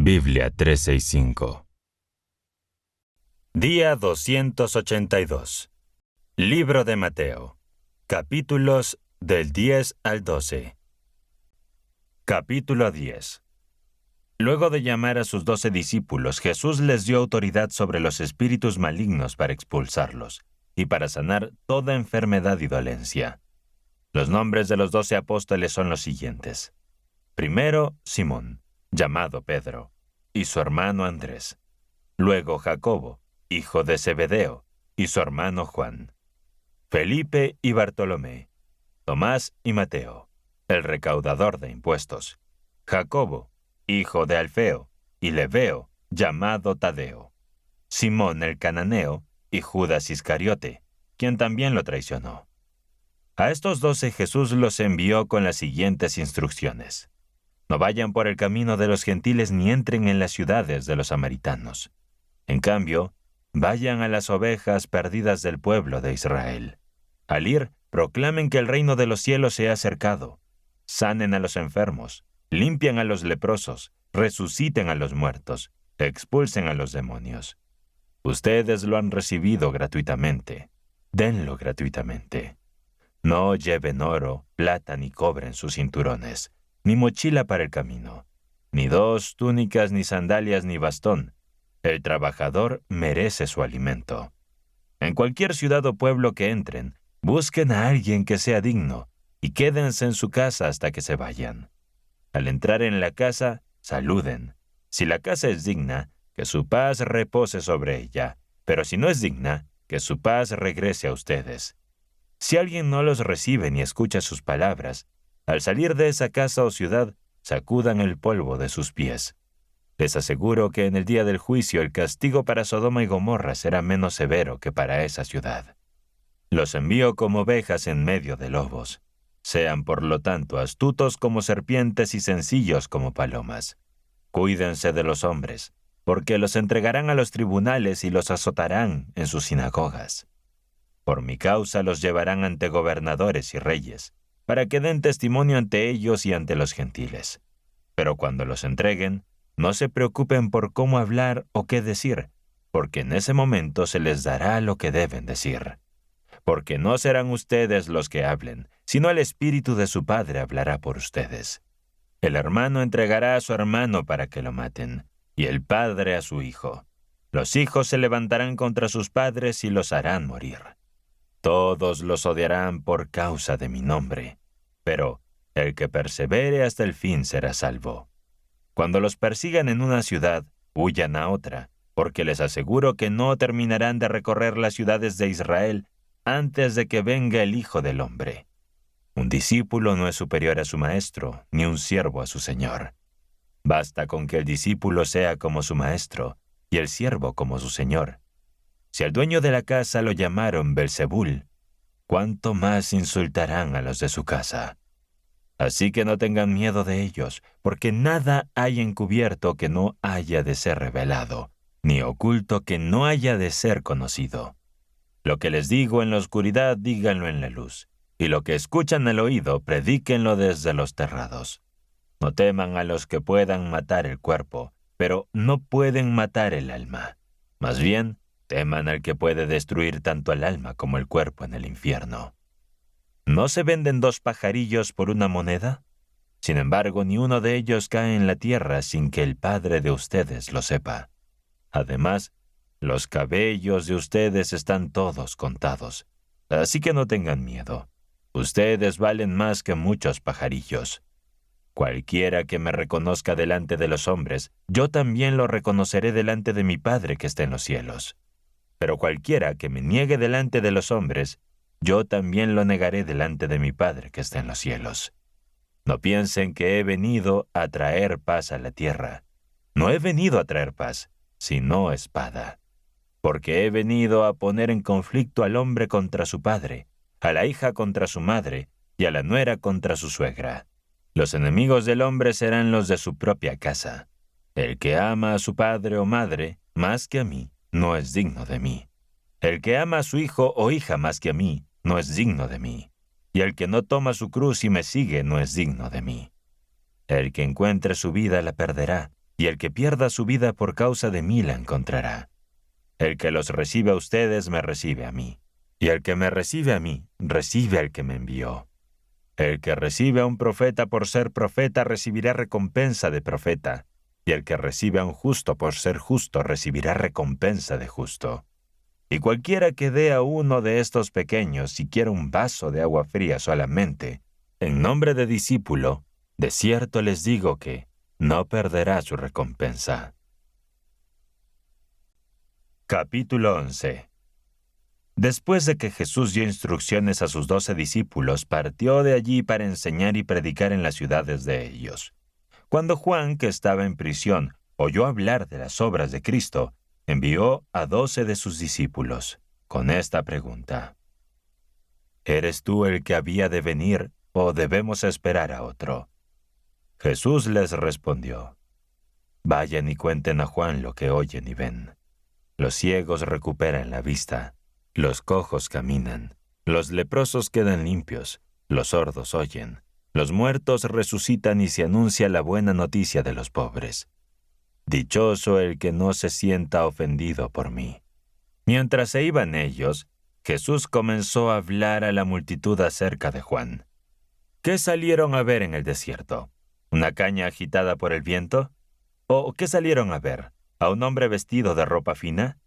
Biblia 365. Día 282. Libro de Mateo. Capítulos del 10 al 12. Capítulo 10. Luego de llamar a sus 12 discípulos, Jesús les dio autoridad sobre los espíritus malignos para expulsarlos y para sanar toda enfermedad y dolencia. Los nombres de los 12 apóstoles son los siguientes. Primero, Simón, llamado Pedro, y su hermano Andrés. Luego Jacobo, hijo de Zebedeo, y su hermano Juan. Felipe y Bartolomé. Tomás y Mateo, el recaudador de impuestos. Jacobo, hijo de Alfeo, y Lebeo, llamado Tadeo. Simón el cananeo, y Judas Iscariote, quien también lo traicionó. A estos 12 Jesús los envió con las siguientes instrucciones. No vayan por el camino de los gentiles ni entren en las ciudades de los samaritanos. En cambio, vayan a las ovejas perdidas del pueblo de Israel. Al ir, proclamen que el reino de los cielos se ha acercado. Sanen a los enfermos, limpian a los leprosos, resuciten a los muertos, expulsen a los demonios. Ustedes lo han recibido gratuitamente. Denlo gratuitamente. No lleven oro, plata ni cobre en sus cinturones, ni mochila para el camino, ni 2 túnicas, ni sandalias, ni bastón. El trabajador merece su alimento. En cualquier ciudad o pueblo que entren, busquen a alguien que sea digno y quédense en su casa hasta que se vayan. Al entrar en la casa, saluden. Si la casa es digna, que su paz repose sobre ella, pero si no es digna, que su paz regrese a ustedes. Si alguien no los recibe ni escucha sus palabras, al salir de esa casa o ciudad, sacudan el polvo de sus pies. Les aseguro que en el día del juicio el castigo para Sodoma y Gomorra será menos severo que para esa ciudad. Los envío como ovejas en medio de lobos. Sean, por lo tanto, astutos como serpientes y sencillos como palomas. Cuídense de los hombres, porque los entregarán a los tribunales y los azotarán en sus sinagogas. Por mi causa los llevarán ante gobernadores y reyes, para que den testimonio ante ellos y ante los gentiles. Pero cuando los entreguen, no se preocupen por cómo hablar o qué decir, porque en ese momento se les dará lo que deben decir. Porque no serán ustedes los que hablen, sino el Espíritu de su Padre hablará por ustedes. El hermano entregará a su hermano para que lo maten, y el padre a su hijo. Los hijos se levantarán contra sus padres y los harán morir. Todos los odiarán por causa de mi nombre, pero el que persevere hasta el fin será salvo. Cuando los persigan en una ciudad, huyan a otra, porque les aseguro que no terminarán de recorrer las ciudades de Israel antes de que venga el Hijo del Hombre. Un discípulo no es superior a su maestro, ni un siervo a su señor. Basta con que el discípulo sea como su maestro, y el siervo como su señor. Si al dueño de la casa lo llamaron Belzebul, ¿cuánto más insultarán a los de su casa? Así que no tengan miedo de ellos, porque nada hay encubierto que no haya de ser revelado, ni oculto que no haya de ser conocido. Lo que les digo en la oscuridad, díganlo en la luz, y lo que escuchan al oído, predíquenlo desde los terrados. No teman a los que puedan matar el cuerpo, pero no pueden matar el alma. Más bien, teman al que puede destruir tanto el alma como el cuerpo en el infierno. ¿No se venden 2 pajarillos por 1 moneda? Sin embargo, ni uno de ellos cae en la tierra sin que el Padre de ustedes lo sepa. Además, los cabellos de ustedes están todos contados, así que no tengan miedo. Ustedes valen más que muchos pajarillos. Cualquiera que me reconozca delante de los hombres, yo también lo reconoceré delante de mi Padre que está en los cielos. Pero cualquiera que me niegue delante de los hombres, yo también lo negaré delante de mi Padre que está en los cielos. No piensen que he venido a traer paz a la tierra. No he venido a traer paz, sino espada. Porque he venido a poner en conflicto al hombre contra su padre, a la hija contra su madre y a la nuera contra su suegra. Los enemigos del hombre serán los de su propia casa. El que ama a su padre o madre más que a mí, no es digno de mí. El que ama a su hijo o hija más que a mí, no es digno de mí. Y el que no toma su cruz y me sigue, no es digno de mí. El que encuentre su vida la perderá, y el que pierda su vida por causa de mí la encontrará. El que los recibe a ustedes me recibe a mí, y el que me recibe a mí, recibe al que me envió. El que recibe a un profeta por ser profeta recibirá recompensa de profeta, y el que recibe a un justo por ser justo recibirá recompensa de justo. Y cualquiera que dé a uno de estos pequeños siquiera un vaso de agua fría solamente, en nombre de discípulo, de cierto les digo que no perderá su recompensa. Capítulo 11. Después de que Jesús dio instrucciones a sus 12 discípulos, partió de allí para enseñar y predicar en las ciudades de ellos. Cuando Juan, que estaba en prisión, oyó hablar de las obras de Cristo, envió a 12 de sus discípulos, con esta pregunta: ¿Eres tú el que había de venir, o debemos esperar a otro? Jesús les respondió: Vayan y cuenten a Juan lo que oyen y ven. Los ciegos recuperan la vista, los cojos caminan, los leprosos quedan limpios, los sordos oyen, los muertos resucitan y se anuncia la buena noticia de los pobres. Dichoso el que no se sienta ofendido por mí. Mientras se iban ellos, Jesús comenzó a hablar a la multitud acerca de Juan. ¿Qué salieron a ver en el desierto? ¿Una caña agitada por el viento? ¿O qué salieron a ver? ¿A un hombre vestido de ropa fina?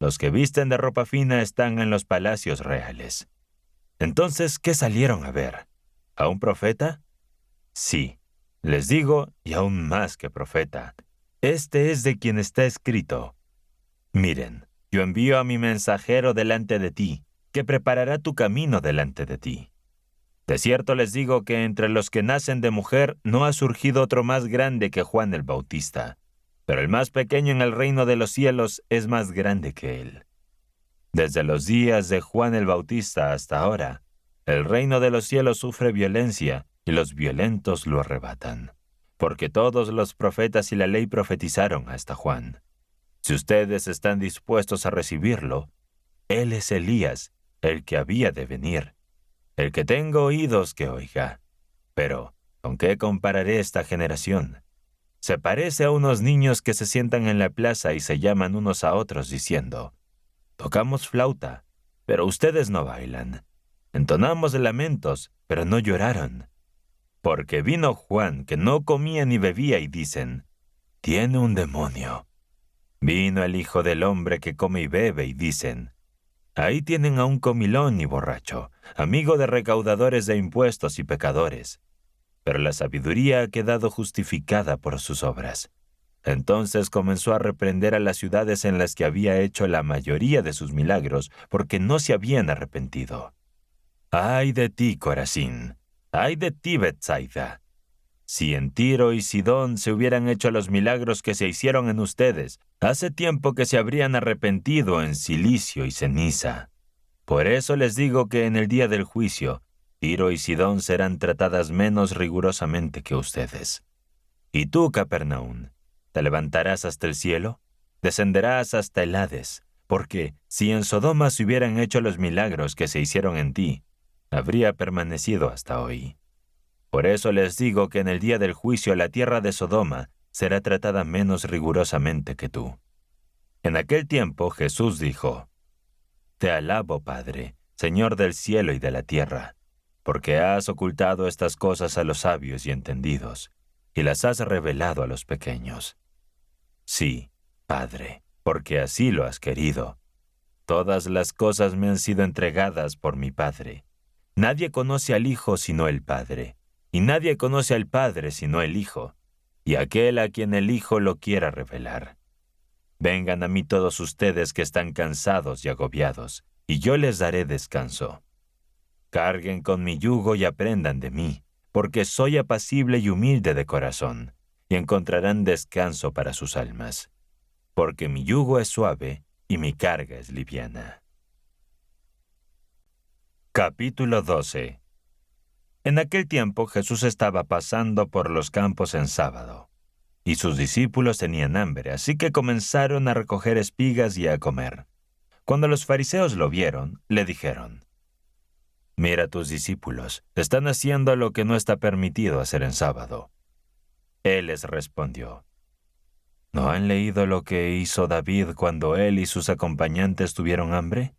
Los que visten de ropa fina están en los palacios reales. Entonces, ¿qué salieron a ver? ¿A un profeta? Sí, les digo, y aún más que profeta. Este es de quien está escrito: Miren, yo envío a mi mensajero delante de ti, que preparará tu camino delante de ti. De cierto les digo que entre los que nacen de mujer no ha surgido otro más grande que Juan el Bautista, pero el más pequeño en el reino de los cielos es más grande que él. Desde los días de Juan el Bautista hasta ahora, el reino de los cielos sufre violencia y los violentos lo arrebatan, porque todos los profetas y la ley profetizaron hasta Juan. Si ustedes están dispuestos a recibirlo, él es Elías, el que había de venir. El que tenga oídos que oiga. Pero, ¿con qué compararé esta generación? Se parece a unos niños que se sientan en la plaza y se llaman unos a otros diciendo: Tocamos flauta, pero ustedes no bailan. Entonamos lamentos, pero no lloraron. Porque vino Juan, que no comía ni bebía, y dicen: Tiene un demonio. Vino el Hijo del Hombre, que come y bebe, y dicen: Ahí tienen a un comilón y borracho, amigo de recaudadores de impuestos y pecadores. Pero la sabiduría ha quedado justificada por sus obras. Entonces comenzó a reprender a las ciudades en las que había hecho la mayoría de sus milagros, porque no se habían arrepentido. ¡Ay de ti, Corazín! ¡Ay de ti, Betsaida! Si en Tiro y Sidón se hubieran hecho los milagros que se hicieron en ustedes, hace tiempo que se habrían arrepentido en cilicio y ceniza. Por eso les digo que en el día del juicio, Tiro y Sidón serán tratadas menos rigurosamente que ustedes. ¿Y tú, Capernaum, te levantarás hasta el cielo? ¿Descenderás hasta el Hades? Porque si en Sodoma se hubieran hecho los milagros que se hicieron en ti, habría permanecido hasta hoy. Por eso les digo que en el día del juicio la tierra de Sodoma será tratada menos rigurosamente que tú. En aquel tiempo Jesús dijo: Te alabo, Padre, Señor del cielo y de la tierra, porque has ocultado estas cosas a los sabios y entendidos, y las has revelado a los pequeños. Sí, Padre, porque así lo has querido. Todas las cosas me han sido entregadas por mi Padre. Nadie conoce al Hijo sino el Padre, y nadie conoce al Padre sino el Hijo, y aquel a quien el Hijo lo quiera revelar. Vengan a mí todos ustedes que están cansados y agobiados, y yo les daré descanso. Carguen con mi yugo y aprendan de mí, porque soy apacible y humilde de corazón, y encontrarán descanso para sus almas. Porque mi yugo es suave y mi carga es liviana. Capítulo 12. En aquel tiempo Jesús estaba pasando por los campos en sábado, y sus discípulos tenían hambre, así que comenzaron a recoger espigas y a comer. Cuando los fariseos lo vieron, le dijeron: Mira, tus discípulos están haciendo lo que no está permitido hacer en sábado. Él les respondió: ¿No han leído lo que hizo David cuando él y sus acompañantes tuvieron hambre?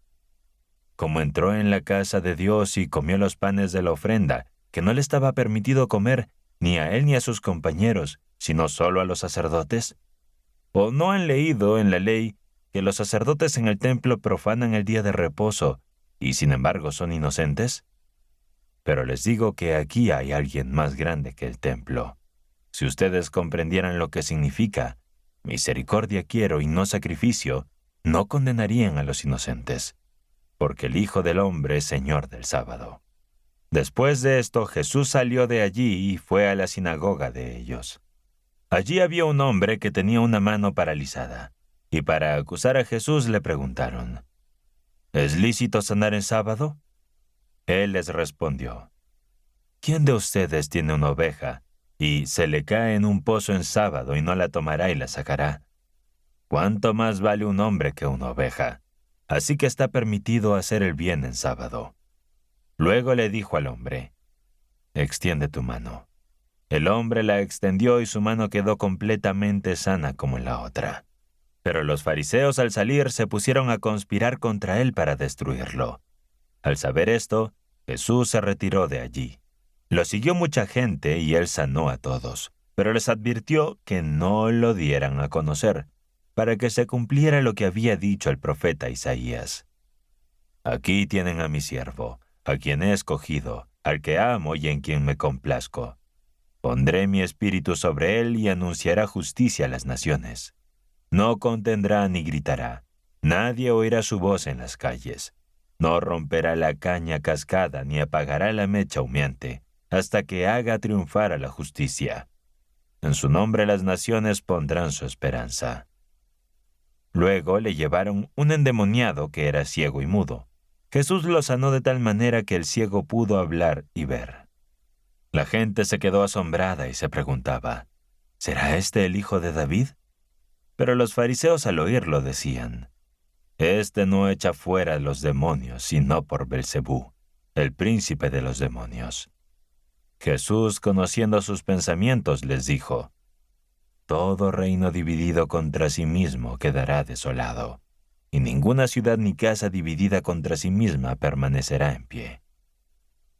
Como entró en la casa de Dios y comió los panes de la ofrenda, que no le estaba permitido comer ni a él ni a sus compañeros, sino solo a los sacerdotes. ¿O no han leído en la ley que los sacerdotes en el templo profanan el día de reposo y sin embargo son inocentes? Pero les digo que aquí hay alguien más grande que el templo. Si ustedes comprendieran lo que significa, misericordia quiero y no sacrificio, no condenarían a los inocentes, porque el Hijo del Hombre es Señor del sábado. Después de esto, Jesús salió de allí y fue a la sinagoga de ellos. Allí había un hombre que tenía una mano paralizada, y para acusar a Jesús le preguntaron, ¿es lícito sanar en sábado? Él les respondió, ¿quién de ustedes tiene una oveja y se le cae en un pozo en sábado y no la tomará y la sacará? ¿Cuánto más vale un hombre que una oveja? Así que está permitido hacer el bien en sábado. Luego le dijo al hombre, extiende tu mano. El hombre la extendió y su mano quedó completamente sana como la otra. Pero los fariseos al salir se pusieron a conspirar contra él para destruirlo. Al saber esto, Jesús se retiró de allí. Lo siguió mucha gente y él sanó a todos, pero les advirtió que no lo dieran a conocer, para que se cumpliera lo que había dicho el profeta Isaías. Aquí tienen a mi siervo, a quien he escogido, al que amo y en quien me complazco. Pondré mi espíritu sobre él y anunciará justicia a las naciones. No contendrá ni gritará. Nadie oirá su voz en las calles. No romperá la caña cascada ni apagará la mecha humeante, hasta que haga triunfar a la justicia. En su nombre las naciones pondrán su esperanza. Luego le llevaron un endemoniado que era ciego y mudo. Jesús lo sanó de tal manera que el ciego pudo hablar y ver. La gente se quedó asombrada y se preguntaba, ¿será este el hijo de David? Pero los fariseos al oírlo decían, este no echa fuera a los demonios, sino por Belcebú, el príncipe de los demonios. Jesús, conociendo sus pensamientos, les dijo, todo reino dividido contra sí mismo quedará desolado, y ninguna ciudad ni casa dividida contra sí misma permanecerá en pie.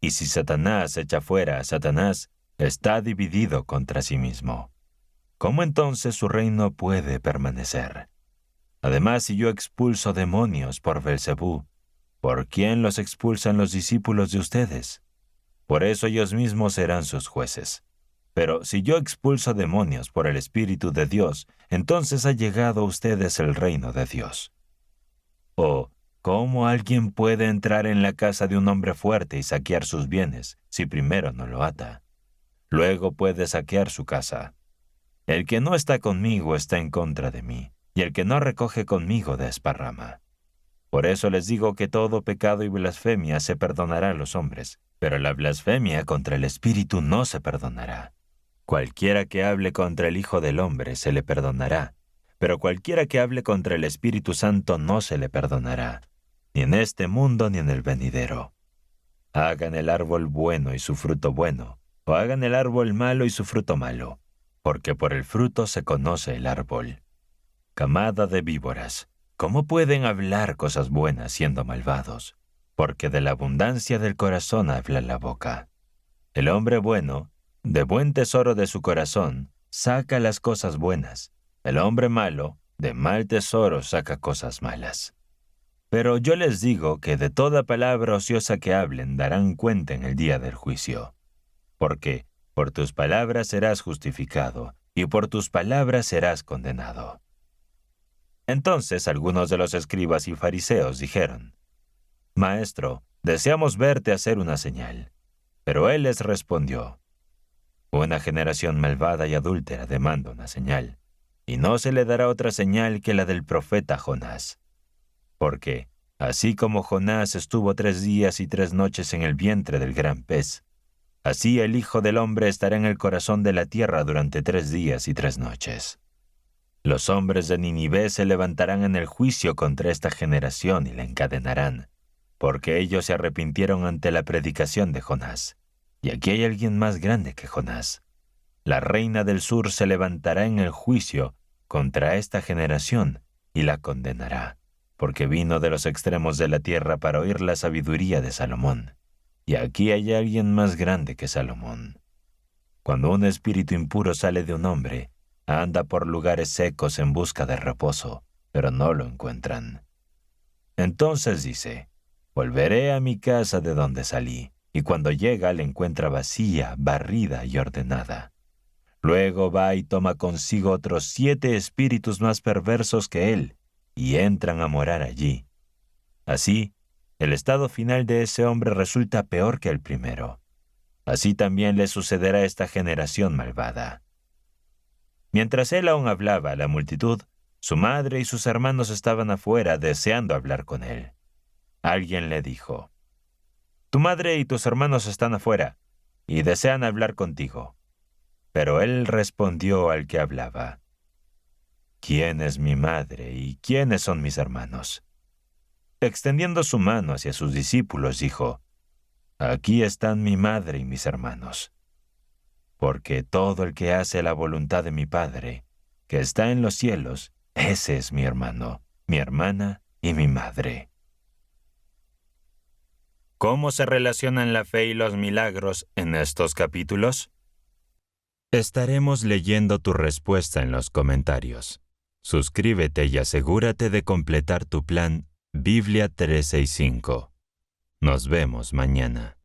Y si Satanás echa fuera a Satanás, está dividido contra sí mismo. ¿Cómo entonces su reino puede permanecer? Además, si yo expulso demonios por Belcebú, ¿por quién los expulsan los discípulos de ustedes? Por eso ellos mismos serán sus jueces. Pero si yo expulso demonios por el Espíritu de Dios, entonces ha llegado a ustedes el reino de Dios. ¿O cómo alguien puede entrar en la casa de un hombre fuerte y saquear sus bienes si primero no lo ata? Luego puede saquear su casa. El que no está conmigo está en contra de mí, y el que no recoge conmigo desparrama. Por eso les digo que todo pecado y blasfemia se perdonará a los hombres, pero la blasfemia contra el Espíritu no se perdonará. Cualquiera que hable contra el Hijo del Hombre se le perdonará, pero cualquiera que hable contra el Espíritu Santo no se le perdonará, ni en este mundo ni en el venidero. Hagan el árbol bueno y su fruto bueno, o hagan el árbol malo y su fruto malo, porque por el fruto se conoce el árbol. Camada de víboras, ¿cómo pueden hablar cosas buenas siendo malvados? Porque de la abundancia del corazón habla la boca. El hombre bueno, de buen tesoro de su corazón, saca las cosas buenas. El hombre malo, de mal tesoro saca cosas malas. Pero yo les digo que de toda palabra ociosa que hablen darán cuenta en el día del juicio. Porque por tus palabras serás justificado, y por tus palabras serás condenado. Entonces algunos de los escribas y fariseos dijeron, Maestro, deseamos verte hacer una señal. Pero él les respondió, una generación malvada y adúltera demanda una señal, y no se le dará otra señal que la del profeta Jonás. Porque, así como Jonás estuvo 3 días y 3 noches en el vientre del gran pez, así el Hijo del Hombre estará en el corazón de la tierra durante 3 días y 3 noches. Los hombres de Nínive se levantarán en el juicio contra esta generación y la encadenarán, porque ellos se arrepintieron ante la predicación de Jonás. Y aquí hay alguien más grande que Jonás. La reina del sur se levantará en el juicio contra esta generación y la condenará, porque vino de los extremos de la tierra para oír la sabiduría de Salomón. Y aquí hay alguien más grande que Salomón. Cuando un espíritu impuro sale de un hombre, anda por lugares secos en busca de reposo, pero no lo encuentran. Entonces dice, volveré a mi casa de donde salí, y cuando llega la encuentra vacía, barrida y ordenada. Luego va y toma consigo otros 7 espíritus más perversos que él, y entran a morar allí. Así, el estado final de ese hombre resulta peor que el primero. Así también le sucederá a esta generación malvada. Mientras él aún hablaba a la multitud, su madre y sus hermanos estaban afuera deseando hablar con él. Alguien le dijo, «Tu madre y tus hermanos están afuera y desean hablar contigo». Pero él respondió al que hablaba, «¿Quién es mi madre y quiénes son mis hermanos?». Extendiendo su mano hacia sus discípulos, dijo, «Aquí están mi madre y mis hermanos. Porque todo el que hace la voluntad de mi Padre, que está en los cielos, ese es mi hermano, mi hermana y mi madre». ¿Cómo se relacionan la fe y los milagros en estos capítulos? Estaremos leyendo tu respuesta en los comentarios. Suscríbete y asegúrate de completar tu plan Biblia 365. Nos vemos mañana.